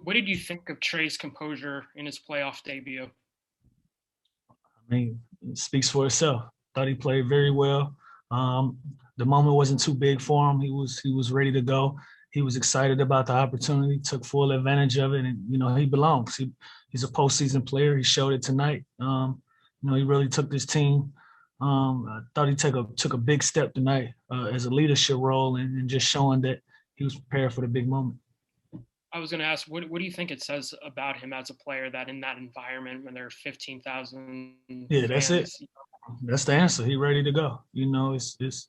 what did you think of Trae's composure in his playoff debut? I mean, it speaks for itself. Thought he played very well. The moment wasn't too big for him. He was ready to go. He was excited about the opportunity, took full advantage of it, and he belongs. He's a postseason player. He showed it tonight. He really took this team. I thought he took a big step tonight as a leadership role and just showing that he was prepared for the big moment. I was going to ask, what do you think it says about him as a player that in that environment when there are 15,000 Yeah, that's it. That's the answer. He's ready to go. This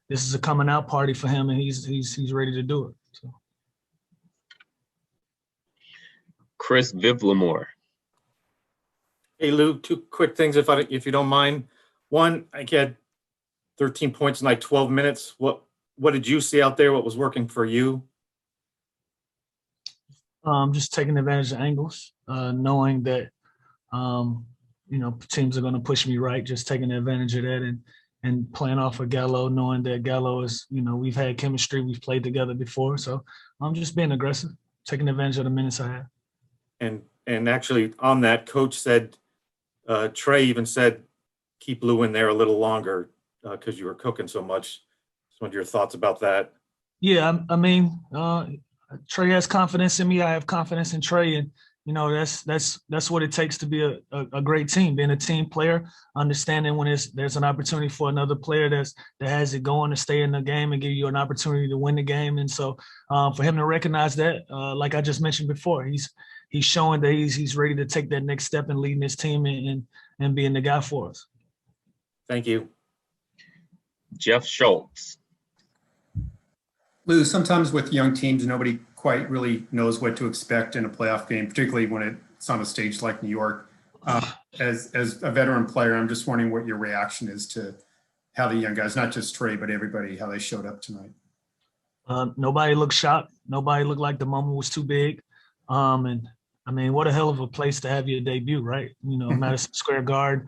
is a coming out party for him, and he's ready to do it. So. Chris Vivlamore. Hey Lou, two quick things if you don't mind. One, I had 13 points in like 12 minutes. What did you see out there? What was working for you? Just taking advantage of angles, knowing that teams are going to push me right. Just taking advantage of that and playing off of Gallo, knowing that Gallo is, we've had chemistry, we've played together before. So I'm just being aggressive, taking advantage of the minutes I have. And actually on that, coach said, Trae even said, keep Lou in there a little longer because you were cooking so much. Just wanted your thoughts about that. Yeah, I mean, Trae has confidence in me. I have confidence in Trae, and that's what it takes to be a great team. Being a team player, understanding when there's an opportunity for another player that has it going to stay in the game and give you an opportunity to win the game. And so, for him to recognize that, like I just mentioned before, he's showing that he's ready to take that next step and leading his team and being the guy for us. Thank you. Jeff Schultz. Lou, sometimes with young teams, nobody quite really knows what to expect in a playoff game, particularly when it's on a stage like New York. As a veteran player, I'm just wondering what your reaction is to how the young guys, not just Trae, but everybody, how they showed up tonight. Nobody looked shocked. Nobody looked like the moment was too big. And I mean, what a hell of a place to have your debut, right? Madison Square Garden.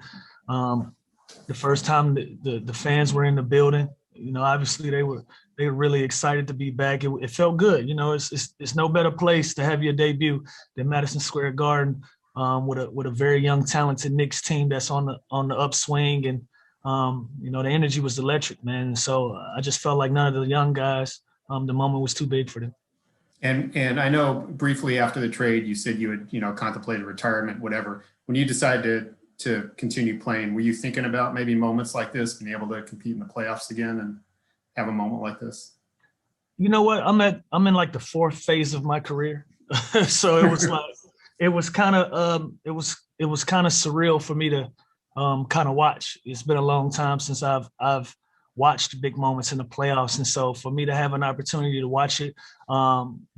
The first time the fans were in the building, obviously they were really excited to be back. It felt good. It's no better place to have your debut than Madison Square Garden with a very young, talented Knicks team that's on the upswing. And, the energy was electric, man. And so I just felt like none of the young guys, the moment was too big for them. And I know briefly after the trade, you said you had, contemplated retirement, whatever. When you decided to continue playing, were you thinking about maybe moments like this, being able to compete in the playoffs again and have a moment like this? You know what? I'm in like the fourth phase of my career. So it was like, it was kind of surreal for me to kind of watch. It's been a long time since I've watched big moments in the playoffs. And so for me to have an opportunity to watch it,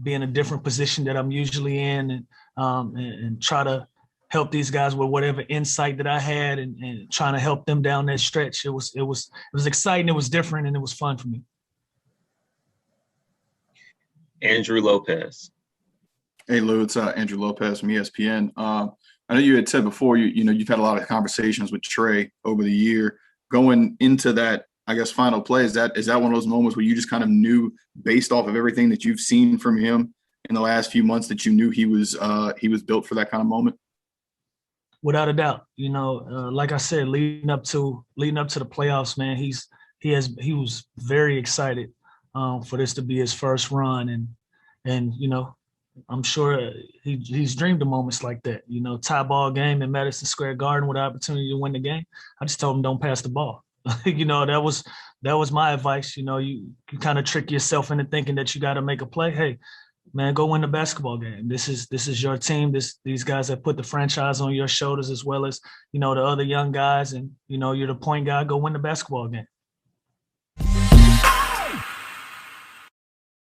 be in a different position that I'm usually in and try to help these guys with whatever insight that I had and trying to help them down that stretch. It was exciting. It was different, and it was fun for me. Andrew Lopez. Hey Lou, it's Andrew Lopez from ESPN. I know you had said before you've had a lot of conversations with Trae over the year. Going into that, I guess, final play, is that one of those moments where you just kind of knew, based off of everything that you've seen from him in the last few months, that you knew he was built for that kind of moment? Without a doubt, like I said, leading up to the playoffs, man, he was very excited for this to be his first run, and I'm sure he's dreamed of moments like that. Tie ball game in Madison Square Garden with the opportunity to win the game. I just told him, don't pass the ball. That was my advice. You kind of trick yourself into thinking that you got to make a play. Hey, man, go win the basketball game. This is your team. These guys that put the franchise on your shoulders, as well as, the other young guys, and, you're the point guy. Go win the basketball game.